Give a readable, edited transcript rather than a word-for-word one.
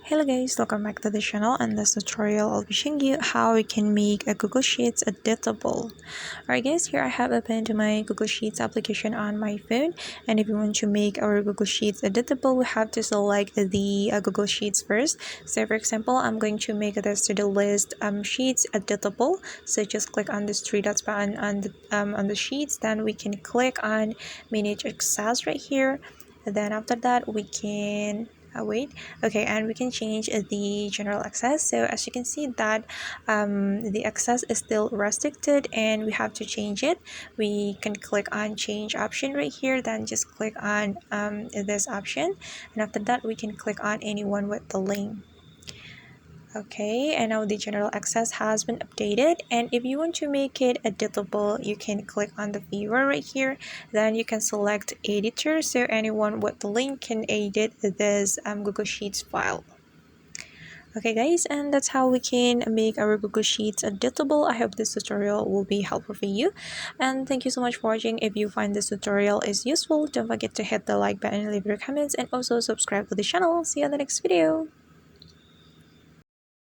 Hello guys, welcome back to the channel. And this tutorial I'll be showing you how we can make a Google Sheets editable. Alright guys, here I have opened my Google Sheets application on my phone, and if you want to make our Google Sheets editable, we have to select the Google Sheets first. So for example, I'm going to make this to-do list sheets editable. So just click on this three dots button on the sheets, then we can click on manage access right here. And then after that we can and we can change the general access. So as you can see that the access is still restricted and we have to change it. We can click on change option right here, then just click on this option, and after that we can click on anyone with the link. Okay, and now the general access has been updated, and if you want to make it editable, you can click on the viewer right here, then you can select editor, so anyone with the link can edit this Google Sheets file. Okay guys, and that's how we can make our Google Sheets editable. I hope this tutorial will be helpful for you, and thank you so much for watching. If you find this tutorial is useful, don't forget to hit the like button, leave your comments, and also subscribe to the channel. See you in the next video.